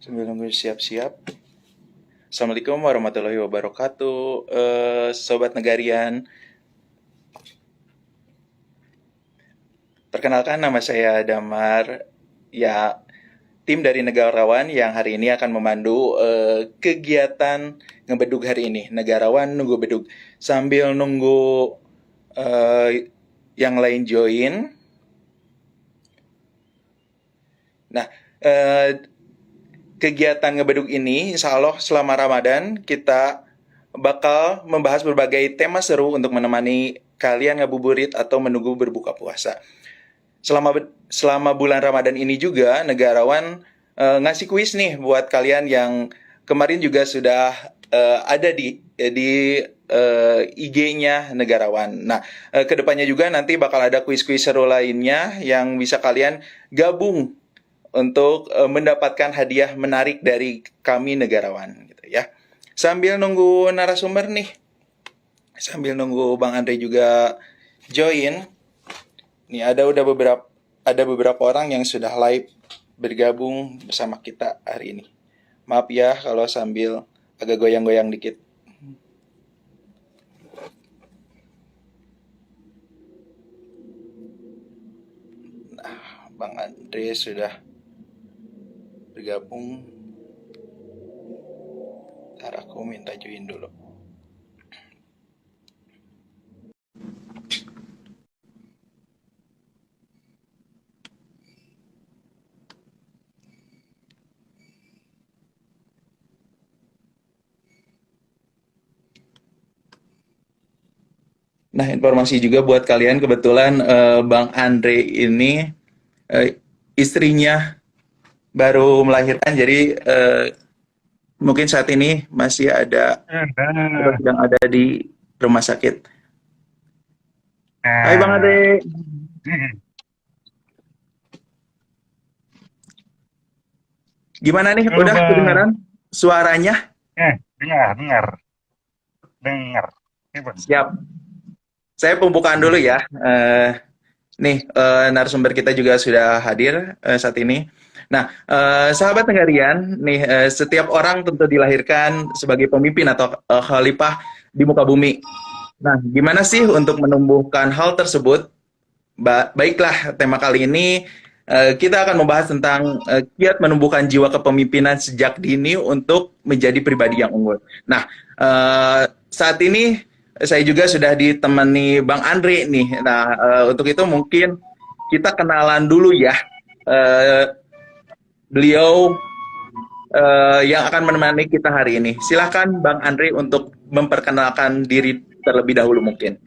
Sambil nunggu siap-siap. Assalamualaikum warahmatullahi wabarakatuh, Sobat Negarian. Perkenalkan, nama saya Damar. Ya, tim dari Negarawan yang hari ini akan memandu kegiatan ngebedug hari ini. Negarawan nunggu bedug. Sambil nunggu yang lain join. Nah, kegiatan ngebedug ini insya Allah selama Ramadan kita bakal membahas berbagai tema seru untuk menemani kalian ngabuburit atau menunggu berbuka puasa. Selama bulan Ramadan ini juga Negarawan ngasih kuis nih buat kalian yang kemarin juga sudah ada di IG-nya Negarawan. Nah, kedepannya juga nanti bakal ada kuis-kuis seru lainnya yang bisa kalian gabung untuk mendapatkan hadiah menarik dari kami Negarawan gitu ya. Sambil nunggu narasumber nih, sambil nunggu Bang Andre juga join. Nih ada beberapa orang yang sudah live bergabung bersama kita hari ini. Maaf ya kalau sambil agak goyang-goyang dikit. Nah, Bang Andre sudah bergabung. Ntar aku minta join dulu. Nah, informasi juga buat kalian, kebetulan Bang Andre ini istrinya baru melahirkan, jadi mungkin saat ini masih ada atau sedang ada di rumah sakit. Hai Bang Andre. Gimana nih? Halo, Udah Bang. kedengaran suaranya? Dengar. Siap. Saya pembukaan dulu ya. Nih, narasumber kita juga sudah hadir saat ini. Nah, sahabat Negarian, nih setiap orang tentu dilahirkan sebagai pemimpin atau khalifah di muka bumi. Nah, gimana sih untuk menumbuhkan hal tersebut? Baiklah, tema kali ini kita akan membahas tentang kiat menumbuhkan jiwa kepemimpinan sejak dini untuk menjadi pribadi yang unggul. Nah, saat ini saya juga sudah ditemani Bang Andre nih. Nah, untuk itu mungkin kita kenalan dulu ya. Beliau yang akan menemani kita hari ini. Silahkan Bang Andre untuk memperkenalkan diri terlebih dahulu mungkin.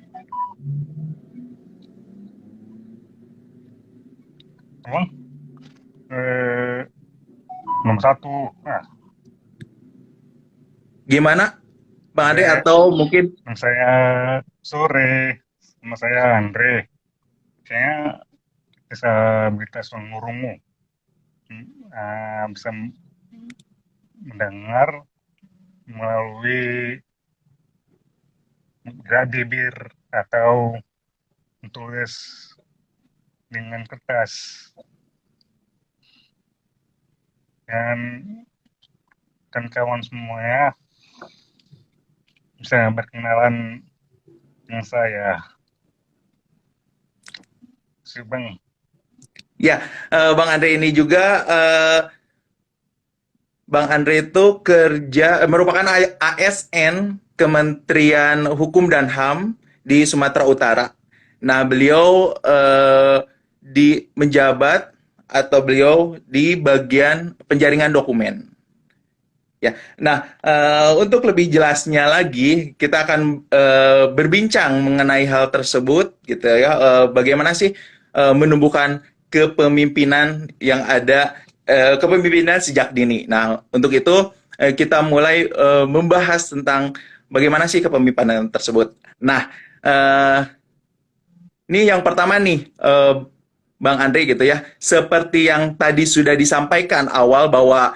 Bang, nomor satu. Nah, Gimana Bang Andre, saya, atau mungkin nama saya sore, nama saya Andre. Saya bisa berita soal ngurungu, bisa mendengar melalui gerak bibir atau menulis dengan kertas. Dan kawan semuanya bisa berkenalan dengan saya. Si Bang. ya, Bang Andre ini juga Bang Andre itu merupakan ASN Kementerian Hukum dan HAM di Sumatera Utara. Nah, beliau menjabat atau beliau di bagian penjaringan dokumen. Ya, nah untuk lebih jelasnya lagi kita akan berbincang mengenai hal tersebut, gitu ya. Bagaimana sih menumbuhkan kepemimpinan yang ada, kepemimpinan sejak dini. Nah, untuk itu kita mulai membahas tentang bagaimana sih kepemimpinan tersebut. Nah, ini yang pertama nih, Bang Andre gitu ya. Seperti yang tadi sudah disampaikan awal bahwa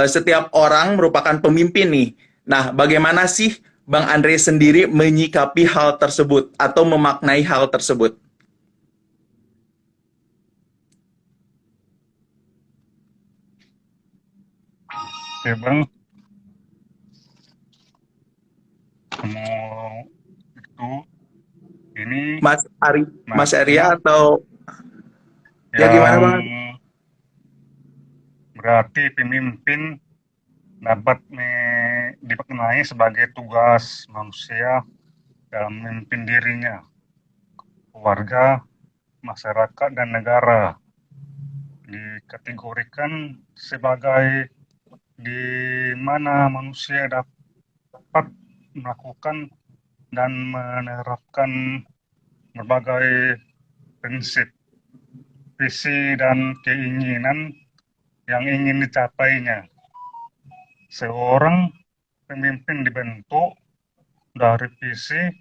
setiap orang merupakan pemimpin nih. Nah, bagaimana sih Bang Andre sendiri menyikapi hal tersebut atau memaknai hal tersebut? Oke Bang, mau itu ini Mas Ari, Mas Arya maksudnya atau ya gimana yang Bang? berarti pemimpin dapat dimaknai sebagai tugas manusia dalam memimpin dirinya, keluarga, masyarakat, dan negara. Dikategorikan sebagai di mana manusia dapat melakukan dan menerapkan berbagai prinsip, visi, dan keinginan yang ingin dicapainya. Seorang pemimpin dibentuk dari visi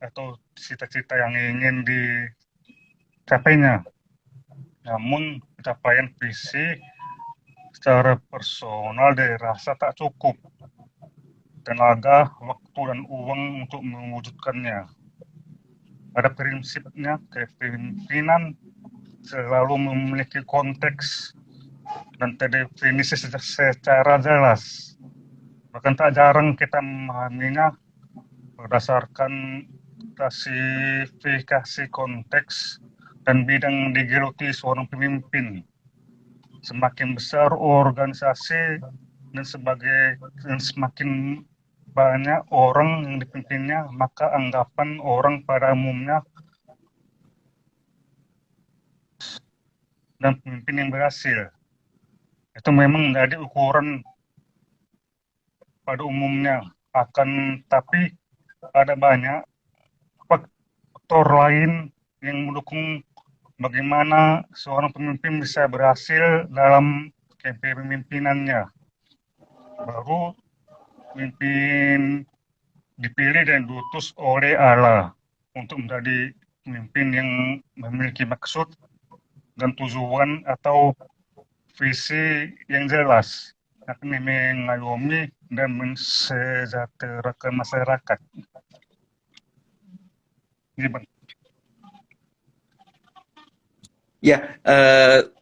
atau cita-cita yang ingin dicapainya. Namun pencapaian visi secara personal dirasa tak cukup tenaga, waktu, dan uang untuk mewujudkannya. Pada prinsipnya, kepemimpinan selalu memiliki konteks dan terdefinisi secara jelas. Bahkan tak jarang kita memahaminya berdasarkan klasifikasi konteks dan bidang yang digeluti seorang pemimpin. Semakin besar organisasi dan semakin banyak orang yang dipimpinnya, maka anggapan orang pada umumnya dan pemimpin yang berhasil itu memang menjadi ukuran pada umumnya. Akan tapi ada banyak faktor lain yang mendukung bagaimana seorang pemimpin bisa berhasil dalam kepemimpinannya. Baru pemimpin dipilih dan diutus oleh Allah untuk menjadi pemimpin yang memiliki maksud dan tujuan atau visi yang jelas, akan mengayomi dan mensejahterakan masyarakat. Ini Bang. Ya,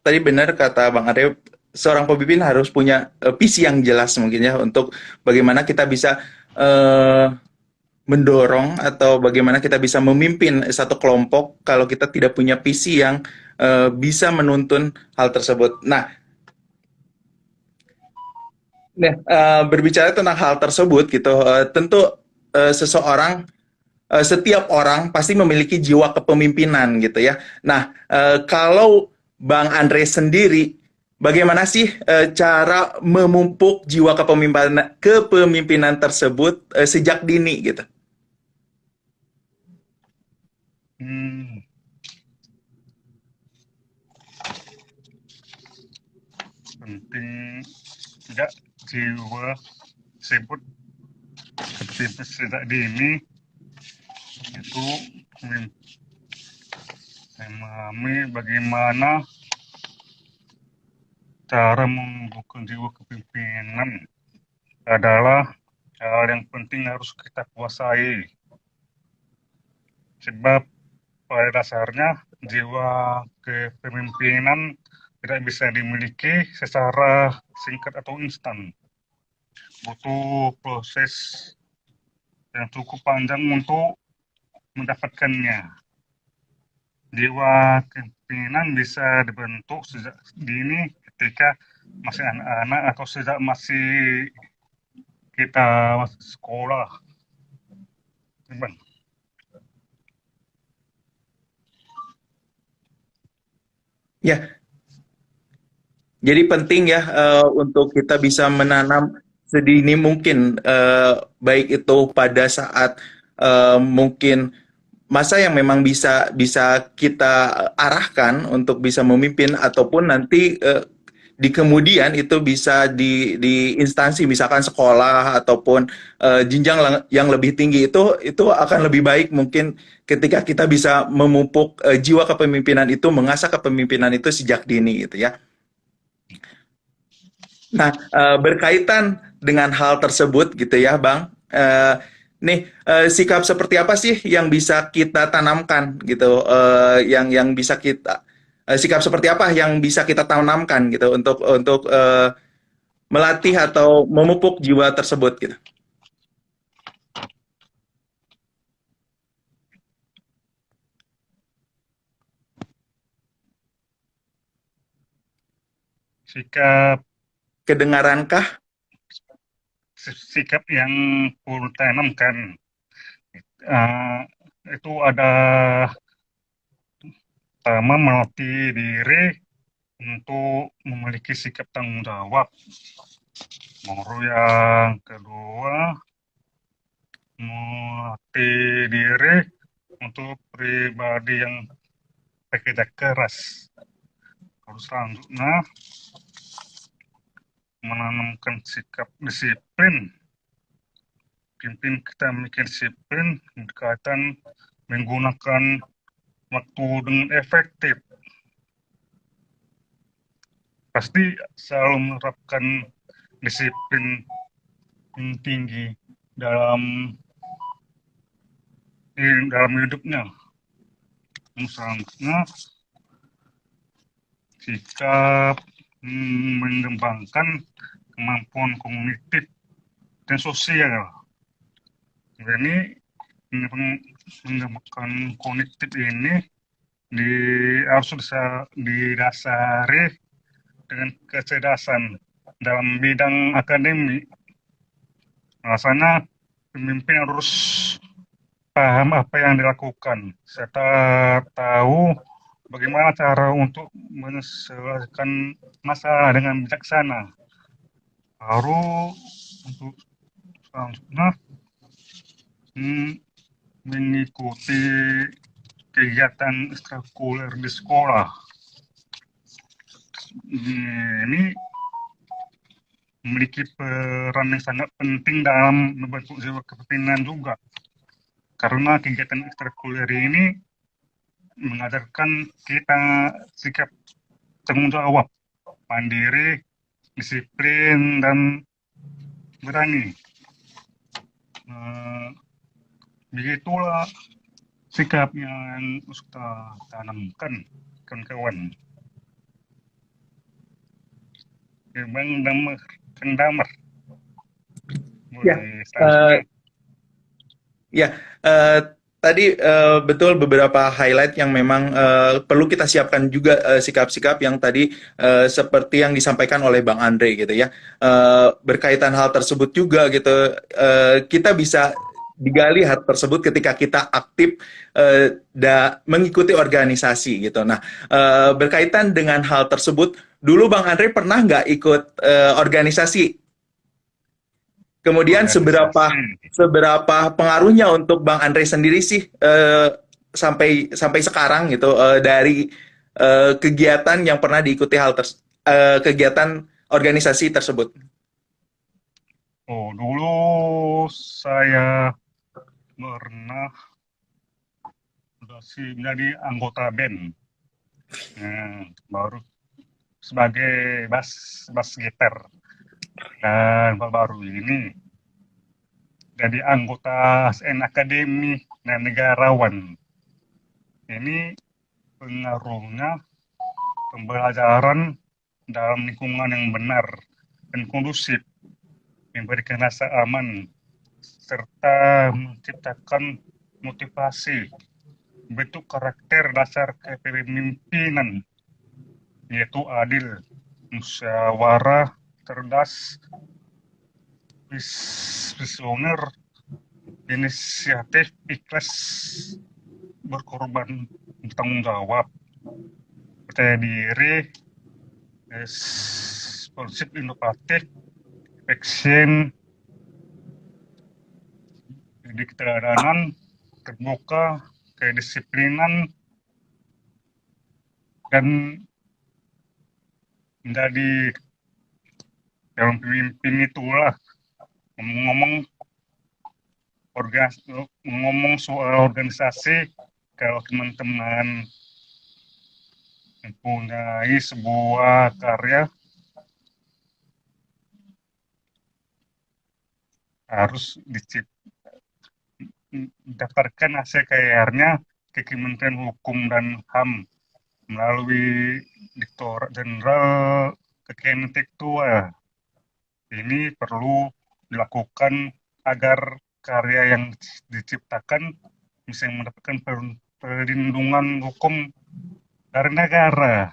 tadi benar kata Bang Arya, seorang pemimpin harus punya visi yang jelas mungkin ya untuk bagaimana kita bisa eh, mendorong atau bagaimana kita bisa memimpin satu kelompok kalau kita tidak punya visi yang bisa menuntun hal tersebut. Berbicara tentang hal tersebut gitu, tentu seseorang setiap orang pasti memiliki jiwa kepemimpinan gitu ya. Nah, kalau Bang Andre sendiri, bagaimana sih cara memupuk jiwa kepemimpinan tersebut sejak dini gitu? Hmm, penting tidak jiwa tersebut seperti sejak dini itu memahami bagaimana cara membuka jiwa kepemimpinan adalah hal yang penting harus kita kuasai. Sebab pada dasarnya jiwa kepemimpinan tidak bisa dimiliki secara singkat atau instan. Butuh proses yang cukup panjang untuk mendapatkannya. Jiwa kepemimpinan bisa dibentuk sejak dini ketika masih anak-anak atau sejak masih kita masih sekolah. Bang. Ya, jadi penting ya untuk kita bisa menanam sedini mungkin, baik itu pada saat mungkin masa yang memang bisa bisa kita arahkan untuk bisa memimpin ataupun nanti di kemudian itu bisa di instansi misalkan sekolah ataupun jenjang yang lebih tinggi itu akan lebih baik mungkin ketika kita bisa memupuk jiwa kepemimpinan itu mengasah kepemimpinan itu sejak dini gitu ya. Nah, berkaitan dengan hal tersebut gitu ya, Bang. Sikap seperti apa sih yang bisa kita tanamkan gitu, yang bisa kita sikap seperti apa yang bisa kita tanamkan gitu untuk melatih atau memupuk jiwa tersebut gitu. Sikap Kedengarankah? sikap yang perlu tanamkan eh, itu ada pertama melatih diri untuk memiliki sikap tanggung jawab. Baru yang kedua melatih diri untuk pribadi yang bekerja keras. Terus selanjutnya menanamkan sikap disiplin. Pimpin kita memiliki disiplin berkaitan menggunakan waktu dengan efektif. Pasti selalu menerapkan disiplin yang tinggi dalam dalam hidupnya. Selanjutnya sikap mengembangkan kemampuan kognitif dan sosial. Ini mengembangkan kognitif ini harus didasari dengan kecerdasan dalam bidang akademik. Alasannya pemimpin harus paham apa yang dilakukan serta tahu bagaimana cara untuk menyelesaikan masalah dengan bijaksana. Baru untuk selanjutnya mengikuti kegiatan ekstrakurikuler di sekolah. Ini memiliki peran yang sangat penting dalam membentuk jiwa kepemimpinan juga. Karena kegiatan ekstrakurikuler ini mengajarkan kita sikap tanggung jawab, mandiri, disiplin, dan berani. Begitulah sikap yang harus kita tanamkan, kawan-kawan. Bang Damar, Kang Damar, Ya, boleh uh, selanjutnya. ya, tadi betul beberapa highlight yang memang perlu kita siapkan juga sikap-sikap yang tadi seperti yang disampaikan oleh Bang Andre gitu ya. Berkaitan hal tersebut juga gitu, kita bisa digali hal tersebut ketika kita aktif mengikuti organisasi gitu. Nah, berkaitan dengan hal tersebut, dulu Bang Andre pernah nggak ikut organisasi? Kemudian seberapa Organisasi. seberapa pengaruhnya untuk Bang Andre sendiri sih sampai sampai sekarang gitu dari kegiatan yang pernah diikuti kegiatan organisasi tersebut. Oh, dulu saya pernah menjadi anggota band. Baru sebagai bass gitar. Dan baru ini jadi anggota ASN Akademi dan negarawan. Ini pengaruhnya pembelajaran dalam lingkungan yang benar dan kondusif, memberikan rasa aman, serta menciptakan motivasi, bentuk karakter dasar kepemimpinan, yaitu adil, musyawarah, cerdas, visioner, inisiatif, ikhlas, berkorban, bertanggung jawab, percaya diri, responsif, inovatif, action, jadi keteladanan, terbuka, kedisiplinan, dan menjadi dalam pemimpin itulah ngomong ngomong soal organisasi. Kalau teman-teman mempunyai sebuah karya, harus didaftarkan hasil karyanya ke Kementerian Hukum dan HAM melalui Direktorat Jenderal Kekayaan Intelektual. Ini perlu dilakukan agar karya yang diciptakan bisa mendapatkan perlindungan hukum dari negara.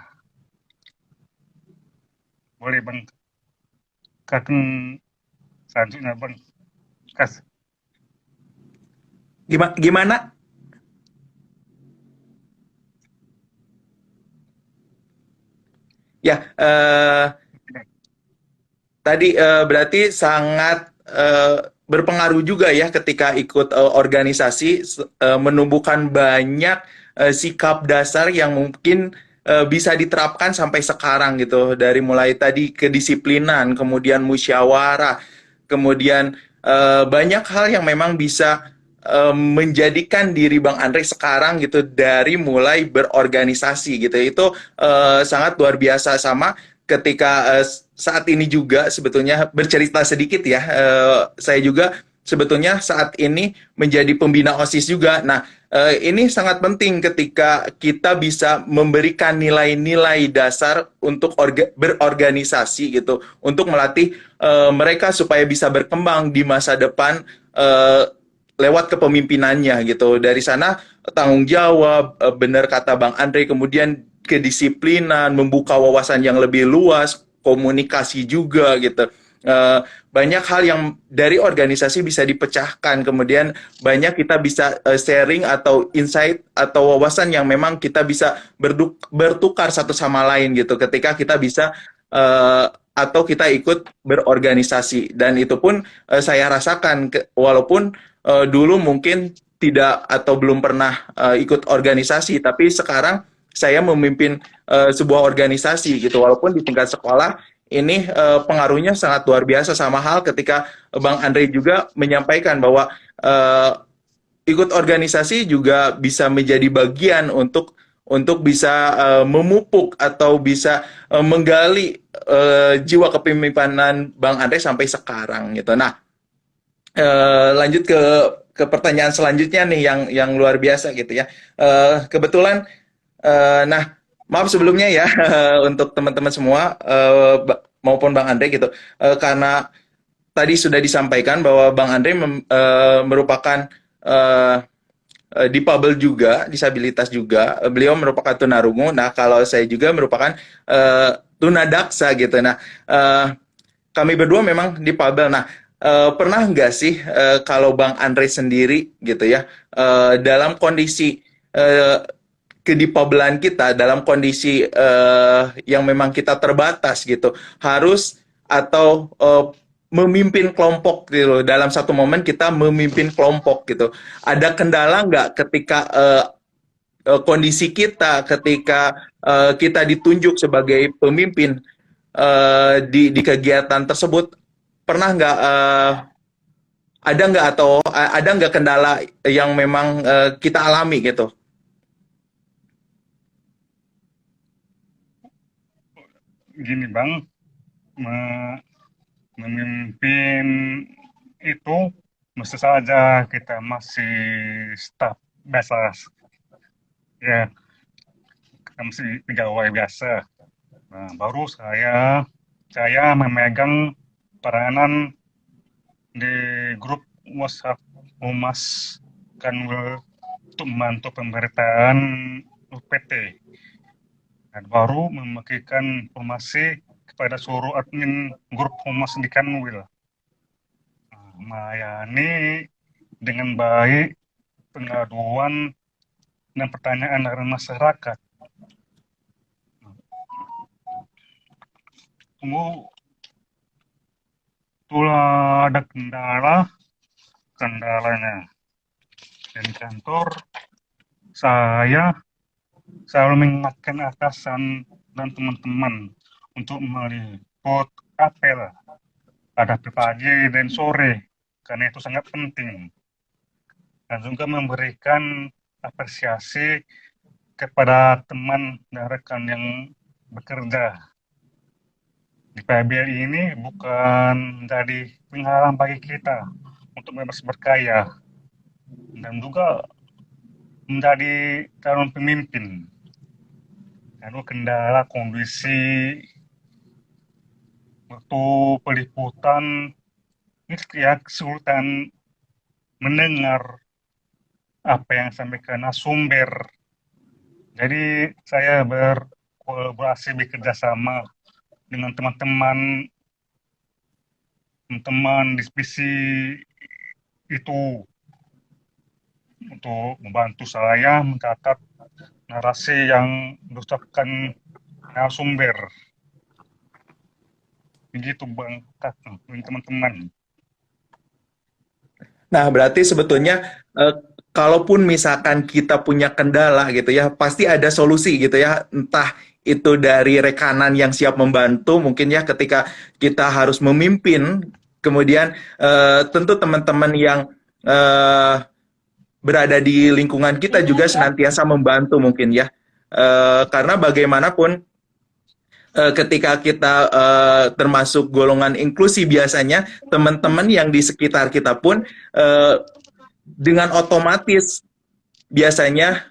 Boleh Bang, Kakak selanjutnya Bang. Kas. Gimana? Ya, tadi berarti sangat berpengaruh juga ya ketika ikut organisasi menumbuhkan banyak sikap dasar yang mungkin bisa diterapkan sampai sekarang gitu dari mulai tadi kedisiplinan, kemudian musyawarah, kemudian banyak hal yang memang bisa menjadikan diri Bang Andre sekarang gitu dari mulai berorganisasi gitu itu sangat luar biasa sama ketika saat ini juga sebetulnya bercerita sedikit ya, saya juga sebetulnya saat ini menjadi pembina OSIS juga. Nah, ini sangat penting ketika kita bisa memberikan nilai-nilai dasar untuk berorganisasi gitu, untuk melatih mereka supaya bisa berkembang di masa depan lewat kepemimpinannya gitu. Dari sana tanggung jawab, benar kata Bang Andre, kemudian kedisiplinan, membuka wawasan yang lebih luas, komunikasi juga gitu. Banyak hal yang dari organisasi bisa dipecahkan, kemudian banyak kita bisa sharing atau insight atau wawasan yang memang kita bisa bertukar satu sama lain gitu ketika kita bisa atau kita ikut berorganisasi dan itu pun saya rasakan walaupun dulu mungkin tidak atau belum pernah ikut organisasi, tapi sekarang saya memimpin sebuah organisasi gitu. Walaupun di tingkat sekolah ini pengaruhnya sangat luar biasa sama hal ketika Bang Andre juga menyampaikan bahwa ikut organisasi juga bisa menjadi bagian untuk bisa memupuk atau bisa menggali jiwa kepemimpinan Bang Andre sampai sekarang gitu. Nah, lanjut ke pertanyaan selanjutnya nih yang luar biasa gitu ya. Kebetulan, nah maaf sebelumnya ya untuk teman-teman semua maupun Bang Andre gitu, karena tadi sudah disampaikan bahwa Bang Andre merupakan eh, difabel juga, disabilitas juga. Beliau merupakan tunarungu. Nah kalau saya juga merupakan tunadaksa gitu. Nah kami berdua memang difabel. Nah, pernah nggak sih kalau Bang Andre sendiri gitu ya dalam kondisi eh, kedipabelan kita, dalam kondisi yang memang kita terbatas gitu, harus atau memimpin kelompok gitu. Dalam satu momen kita memimpin kelompok gitu. Ada kendala nggak ketika kondisi kita, ketika kita ditunjuk sebagai pemimpin di kegiatan tersebut pernah nggak ada nggak atau ada nggak kendala yang memang kita alami gitu? Gini Bang, me- memimpin itu mesti saja kita masih staf biasa, ya kita masih pegawai biasa. Nah, baru saya memegang peranan di grup WhatsApp Humas Kanwil untuk membantu pemberitaan UPT dan baru membagikan informasi kepada seluruh admin grup Humas di Kanwil. Nah, melayani dengan baik pengaduan dan pertanyaan dari masyarakat. Tunggu, itulah ada kendalanya. Dan di kantor saya selalu mengingatkan atasan dan teman-teman untuk meliput apel pada pagi dan sore karena itu sangat penting dan juga memberikan apresiasi kepada teman dan rekan yang bekerja di PBL ini bukan menjadi penghalang bagi kita untuk bebas berkarya dan juga menjadi calon pemimpin. Lalu kendala kondisi waktu peliputan ini ya kesulitan mendengar apa yang disampaikan narasumber. Jadi saya berkolaborasi bekerja sama dengan teman-teman diskusi itu untuk membantu saya mencatat narasi yang diucapkan narasumber. Begitu Bang Kakak dan teman-teman. Nah, berarti sebetulnya kalaupun misalkan kita punya kendala gitu ya, pasti ada solusi gitu ya. Entah itu dari rekanan yang siap membantu, mungkin ya ketika kita harus memimpin, kemudian tentu teman-teman yang eh, berada di lingkungan kita juga senantiasa membantu mungkin ya. Karena bagaimanapun ketika kita termasuk golongan inklusi biasanya teman-teman yang di sekitar kita pun dengan otomatis biasanya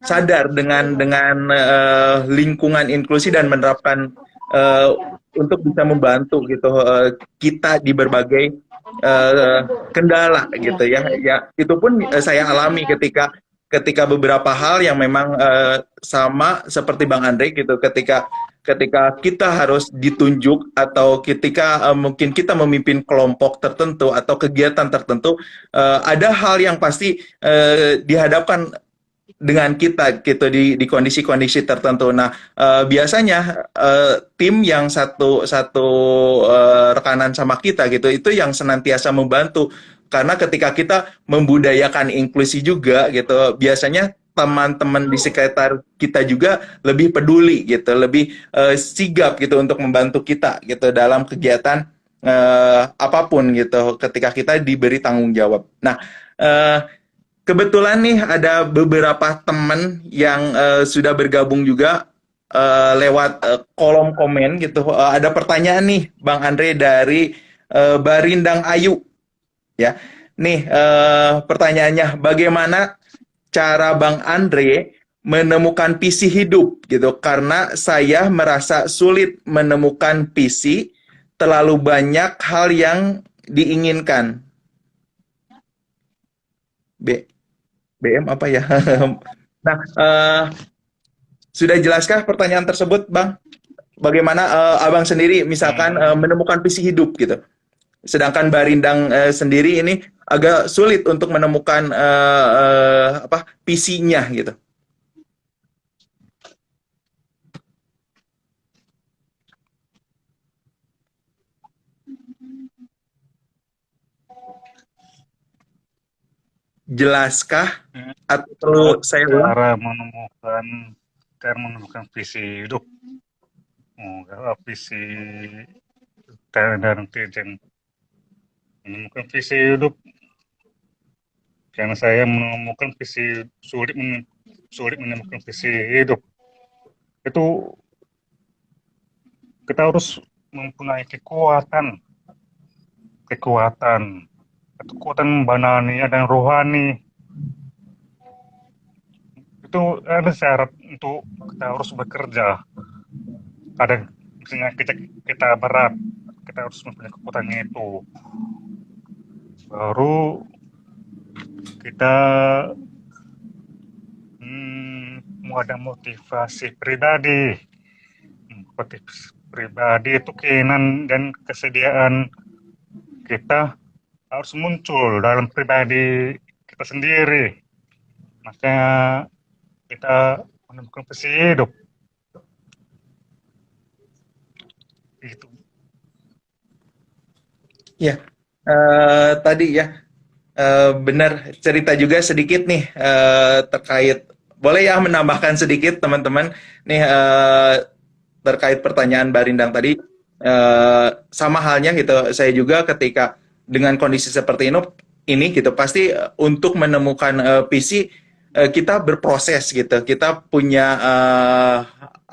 sadar dengan lingkungan inklusi dan menerapkan uh, untuk bisa membantu gitu kita di berbagai kendala gitu ya. Ya itu pun saya alami ketika ketika beberapa hal yang memang sama seperti Bang Andre gitu ketika ketika kita harus ditunjuk atau ketika mungkin kita memimpin kelompok tertentu atau kegiatan tertentu ada hal yang pasti dihadapkan dengan kita gitu di kondisi-kondisi tertentu. Nah, biasanya tim yang satu satu rekanan sama kita gitu itu yang senantiasa membantu karena ketika kita membudayakan inklusi juga gitu, biasanya teman-teman di sekitar kita juga lebih peduli gitu, lebih sigap gitu untuk membantu kita gitu dalam kegiatan apapun gitu ketika kita diberi tanggung jawab. Nah, uh, kebetulan nih ada beberapa teman yang sudah bergabung juga lewat kolom komen gitu. Ada pertanyaan nih Bang Andre dari Barindang Ayu ya. Nih pertanyaannya bagaimana cara Bang Andre menemukan visi hidup gitu karena saya merasa sulit menemukan visi terlalu banyak hal yang diinginkan. B BM apa ya? Nah, sudah jelaskah pertanyaan tersebut, Bang? Bagaimana Abang sendiri misalkan Hmm, menemukan visi hidup gitu? Sedangkan Barindang sendiri ini agak sulit untuk menemukan apa visinya gitu. Jelaskah atau perlu oh, saya ulang? cara menemukan visi hidup. Oh, kalau visi dan netizen menemukan visi hidup karena saya menemukan sulit menemukan visi hidup itu kita harus mempunyai kekuatan kekuatan banania dan rohani itu ada syarat untuk kita harus bekerja ada misalnya kita berat kita harus mempunyai kekuatan itu baru kita mau ada motivasi pribadi motivasi pribadi itu keinginan dan kesediaan kita harus muncul dalam pribadi kita sendiri makanya kita menemukan visi hidup itu. Ya, tadi ya benar cerita juga sedikit nih terkait boleh ya menambahkan sedikit teman-teman nih terkait pertanyaan Barindang tadi sama halnya gitu saya juga ketika dengan kondisi seperti ini gitu pasti untuk menemukan visi kita berproses gitu kita punya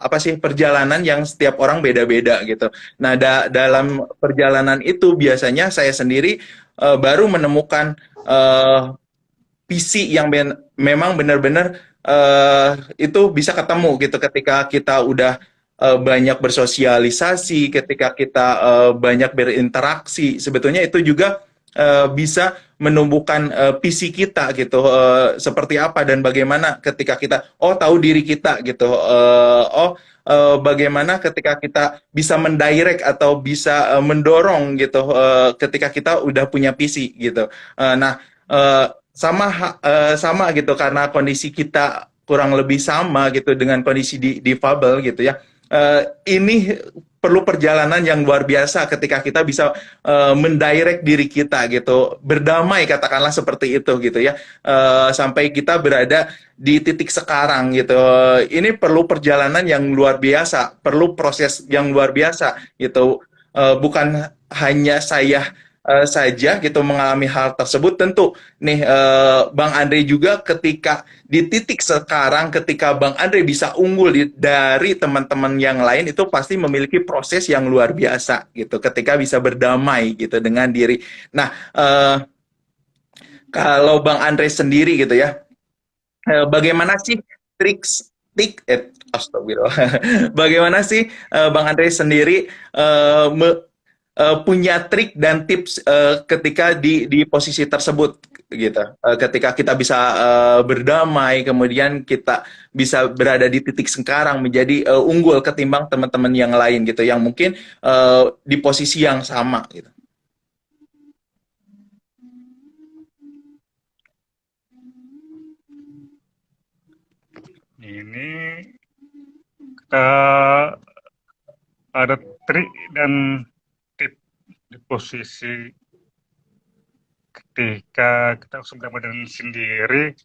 apa sih perjalanan yang setiap orang beda-beda gitu. Nah dalam perjalanan itu biasanya saya sendiri baru menemukan visi yang memang benar-benar itu bisa ketemu gitu ketika kita udah banyak bersosialisasi, ketika kita banyak berinteraksi, sebetulnya itu juga bisa menumbuhkan visi kita gitu, seperti apa dan bagaimana ketika kita tahu diri kita gitu, bagaimana ketika kita bisa mendirect atau bisa mendorong gitu, ketika kita udah punya visi gitu. Nah, sama gitu karena kondisi kita kurang lebih sama gitu dengan kondisi difabel gitu ya. Ini perlu perjalanan yang luar biasa ketika kita bisa mendirect diri kita gitu, berdamai katakanlah seperti itu gitu ya, sampai kita berada di titik sekarang gitu. Ini perlu perjalanan yang luar biasa, perlu proses yang luar biasa gitu. Bukan hanya saya saja gitu mengalami hal tersebut. Tentu nih, Bang Andre juga ketika di titik sekarang, ketika Bang Andre bisa unggul dari teman-teman yang lain, itu pasti memiliki proses yang luar biasa gitu ketika bisa berdamai gitu dengan diri. Nah, kalau Bang Andre sendiri gitu ya, bagaimana sih triks astagfirullah. Bagaimana sih Bang Andre sendiri punya trik dan tips ketika di posisi tersebut gitu. Ketika kita bisa berdamai, kemudian kita bisa berada di titik sekarang menjadi unggul ketimbang teman-teman yang lain gitu, yang mungkin di posisi yang sama gitu. Ini kita ada trik dan tip di posisi ketika kita harus benar-benar sendiri,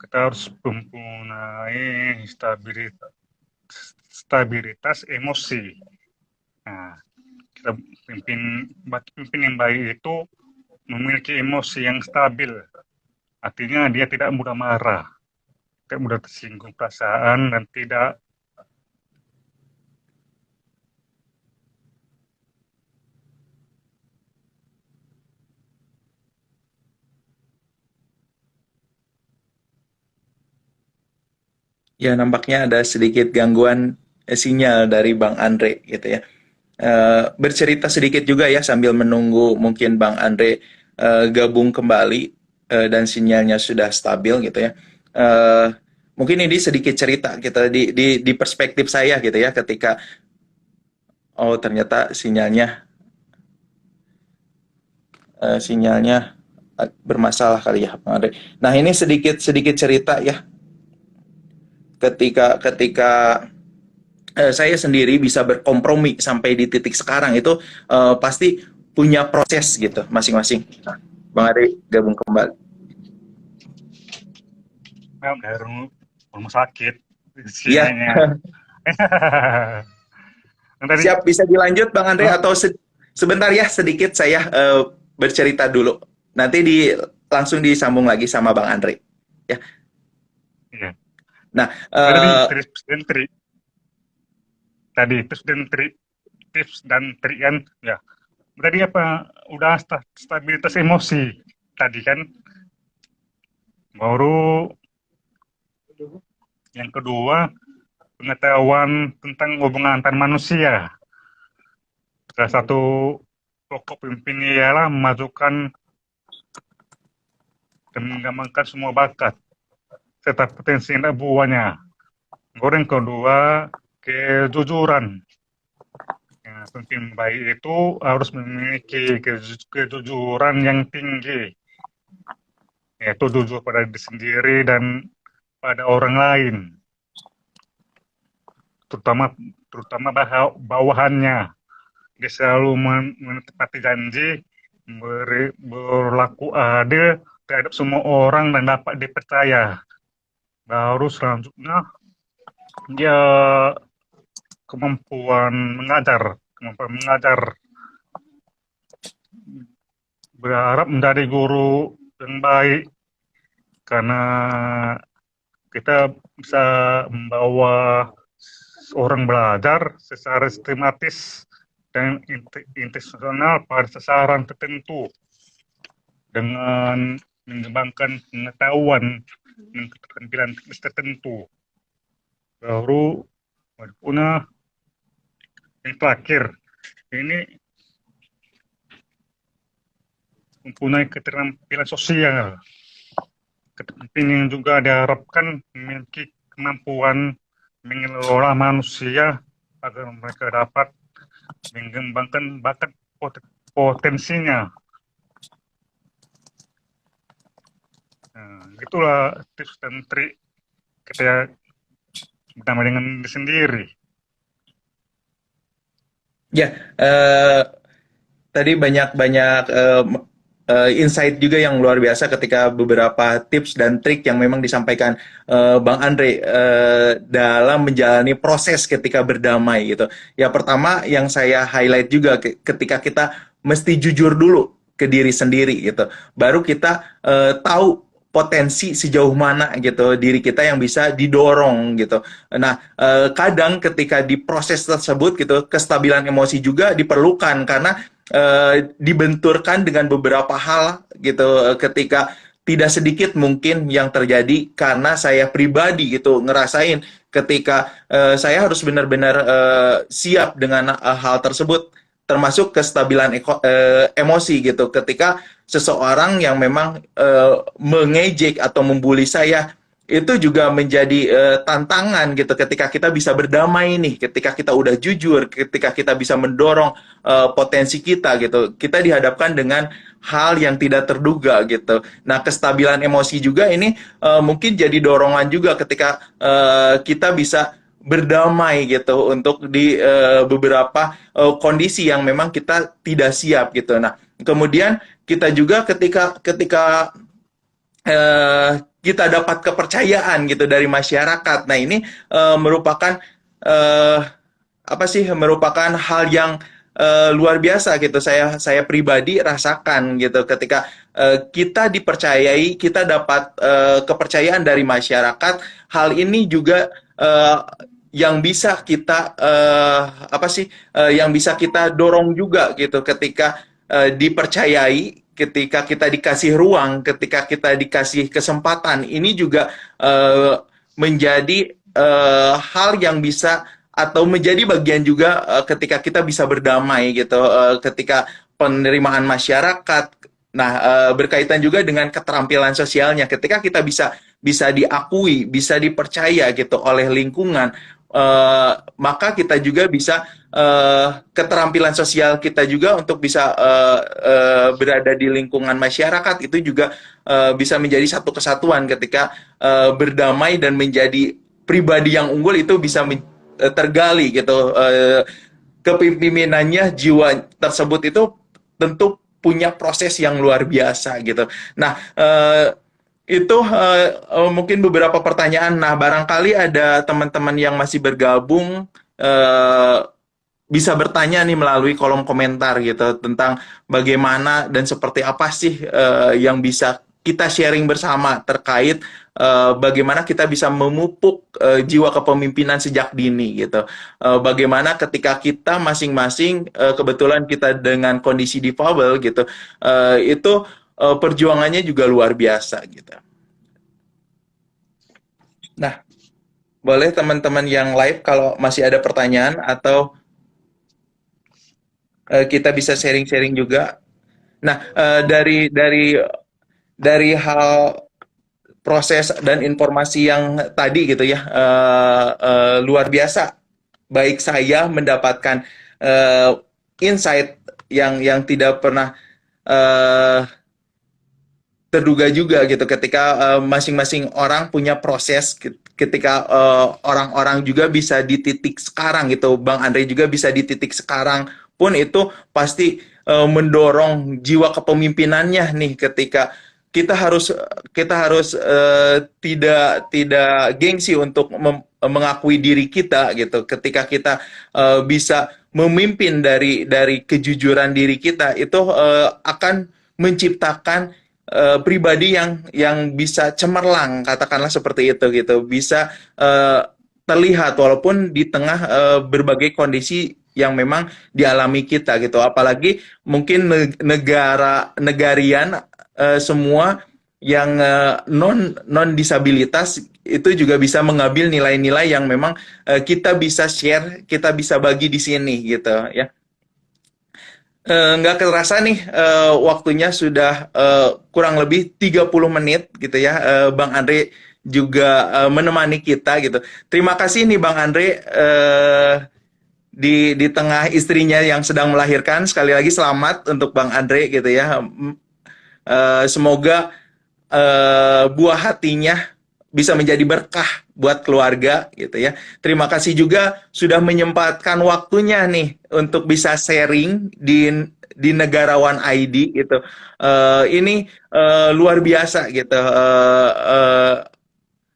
kita harus mempunyai stabilitas emosi. Nah, kita pimpin yang baik itu memiliki emosi yang stabil. Artinya dia tidak mudah marah, tidak mudah tersinggung perasaan, dan tidak Ya, nampaknya ada sedikit gangguan sinyal dari Bang Andre gitu ya. Bercerita sedikit juga ya sambil menunggu mungkin Bang Andre gabung kembali dan sinyalnya sudah stabil gitu ya. Eh, Mungkin ini sedikit cerita kita di perspektif saya gitu ya, ketika ternyata sinyalnya bermasalah kali ya Bang Andre. Nah, ini sedikit sedikit cerita ya, ketika ketika saya sendiri bisa berkompromi sampai di titik sekarang itu pasti punya proses gitu masing-masing. Nah, Bang Ade gabung kembali. dari rumah sakit Iya, sinyalnya. Yang tadi siap, bisa dilanjut Bang Andre oh, atau sebentar ya, sedikit saya bercerita dulu. Nanti langsung disambung lagi sama Bang Andre. Ya. iya. Nah, Tadi tips dan trik, tadi tips dan trik kan, ya. Tadi apa? Udah stabilitas emosi tadi kan. Baru yang kedua, pengetahuan tentang hubungan antar manusia. Salah satu pokok pemimpin ialah memajukan dan mengembangkan semua bakat serta potensi anak buahnya. Yang kedua, kejujuran. Ya, pemimpin baik itu harus memiliki kejujuran yang tinggi, yaitu jujur pada diri sendiri dan pada orang lain, terutama terutama bawahannya. Dia selalu menepati janji, berlaku adil terhadap semua orang dan dapat dipercaya. Baru selanjutnya dia kemampuan mengajar, berharap menjadi guru yang baik karena kita bisa membawa orang belajar secara sistematis dan intensional pada sasaran tertentu dengan mengembangkan pengetahuan dan keterampilan tertentu. Baru Punya yang terakhir, ini mempunyai keterampilan sosial. Keterampilan yang juga diharapkan memiliki kemampuan mengelola manusia agar mereka dapat mengembangkan bakat potensinya. Nah, gitulah tips dan trik kita bersama dengan diri sendiri. Ya, tadi banyak-banyak insight juga yang luar biasa ketika beberapa tips dan trik yang memang disampaikan Bang Andre dalam menjalani proses ketika berdamai gitu. Ya pertama yang saya highlight juga ketika kita mesti jujur dulu ke diri sendiri gitu. Baru kita tahu potensi sejauh mana gitu diri kita yang bisa didorong gitu. Nah, kadang ketika di proses tersebut gitu kestabilan emosi juga diperlukan karena dibenturkan dengan beberapa hal gitu ketika tidak sedikit mungkin yang terjadi karena saya pribadi gitu ngerasain ketika saya harus benar-benar siap dengan hal tersebut termasuk kestabilan emosi gitu ketika seseorang yang memang mengejek atau membuli saya itu juga menjadi tantangan gitu ketika kita bisa berdamai nih, ketika kita udah jujur, ketika kita bisa mendorong potensi kita gitu. Kita dihadapkan dengan hal yang tidak terduga gitu. Nah, kestabilan emosi juga ini mungkin jadi dorongan juga ketika kita bisa berdamai gitu untuk di beberapa kondisi yang memang kita tidak siap gitu. Nah, kemudian kita juga ketika ketika kita dapat kepercayaan gitu dari masyarakat. Nah, ini merupakan uh, apa sih? Merupakan hal yang luar biasa gitu. Saya pribadi rasakan gitu ketika kita dipercayai, kita dapat kepercayaan dari masyarakat. Hal ini juga yang bisa kita apa sih? Yang bisa kita dorong juga gitu ketika dipercayai, ketika kita dikasih ruang, ketika kita dikasih kesempatan, ini juga menjadi hal yang bisa atau menjadi bagian juga ketika kita bisa berdamai gitu, ketika penerimaan masyarakat. Nah, berkaitan juga dengan keterampilan sosialnya, ketika kita bisa diakui, bisa dipercaya gitu oleh lingkungan, maka kita juga bisa keterampilan sosial kita juga untuk bisa berada di lingkungan masyarakat itu juga bisa menjadi satu kesatuan ketika berdamai dan menjadi pribadi yang unggul itu bisa tergali gitu kepemimpinannya jiwa tersebut itu tentu punya proses yang luar biasa gitu. Nah, itu mungkin beberapa pertanyaan. Nah, barangkali ada teman-teman yang masih bergabung bisa bertanya nih melalui kolom komentar gitu tentang bagaimana dan seperti apa sih yang bisa kita sharing bersama terkait bagaimana kita bisa memupuk jiwa kepemimpinan sejak dini gitu. Bagaimana ketika kita masing-masing kebetulan kita dengan kondisi difabel gitu, itu perjuangannya juga luar biasa gitu. Nah, boleh teman-teman yang live kalau masih ada pertanyaan atau kita bisa sharing-sharing juga. Nah, dari hal proses dan informasi yang tadi gitu ya, luar biasa. Baik saya mendapatkan insight yang tidak pernah uh, terduga juga gitu ketika masing-masing orang punya proses ketika orang-orang juga bisa di titik sekarang gitu Bang Andre juga bisa di titik sekarang pun itu pasti mendorong jiwa kepemimpinannya nih ketika kita harus tidak gengsi untuk mengakui diri kita gitu ketika kita bisa memimpin dari kejujuran diri kita itu akan menciptakan pribadi yang bisa cemerlang katakanlah seperti itu gitu bisa terlihat walaupun di tengah berbagai kondisi yang memang dialami kita gitu apalagi mungkin negarian semua yang non disabilitas itu juga bisa mengambil nilai-nilai yang memang kita bisa share, kita bisa bagi di sini gitu ya. Nggak kerasa nih waktunya sudah kurang lebih 30 menit gitu ya. Bang Andre juga menemani kita gitu. Terima kasih nih Bang Andre di tengah istrinya yang sedang melahirkan. Sekali lagi selamat untuk Bang Andre gitu ya. Semoga buah hatinya bisa menjadi berkah buat keluarga gitu ya. Terima kasih juga sudah menyempatkan waktunya nih untuk bisa sharing di Negarawan ID gitu. Ini luar biasa gitu.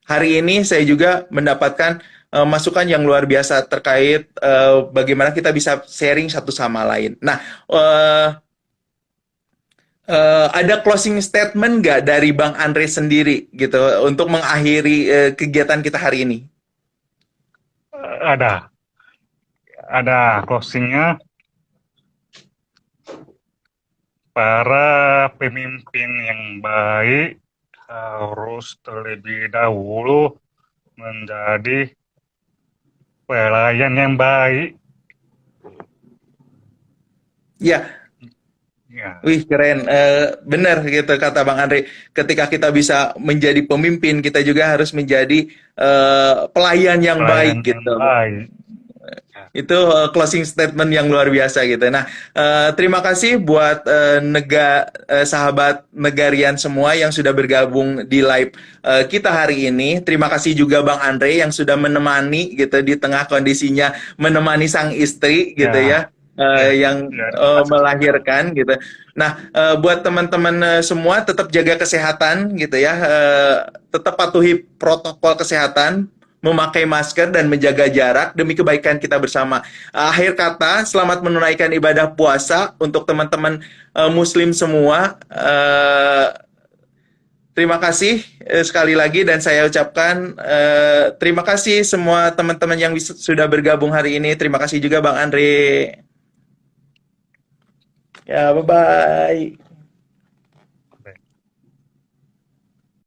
Hari ini saya juga mendapatkan masukan yang luar biasa terkait bagaimana kita bisa sharing satu sama lain. Nah, uh, ada closing statement nggak dari Bang Andre sendiri gitu untuk mengakhiri kegiatan kita hari ini? Ada, ada closingnya. Para pemimpin yang baik harus terlebih dahulu menjadi pelayan yang baik. Ya, Ya, wih keren. Benar gitu kata Bang Andre. Ketika kita bisa menjadi pemimpin, kita juga harus menjadi pelayan yang pelayan baik yang gitu. baik. Ya, Itu closing statement yang luar biasa gitu. Nah, terima kasih buat sahabat Negarian semua yang sudah bergabung di live kita hari ini. Terima kasih juga Bang Andre yang sudah menemani gitu di tengah kondisinya menemani sang istri gitu ya, ya. ya, Yang ya, terima kasih juga. melahirkan gitu. Nah, buat teman-teman semua tetap jaga kesehatan gitu ya. Tetap patuhi protokol kesehatan, memakai masker dan menjaga jarak demi kebaikan kita bersama. Akhir kata, selamat menunaikan ibadah puasa untuk teman-teman Muslim semua. Terima kasih sekali lagi dan saya ucapkan terima kasih semua teman-teman yang sudah bergabung hari ini. Terima kasih juga Bang Andre. Ya, bye-bye.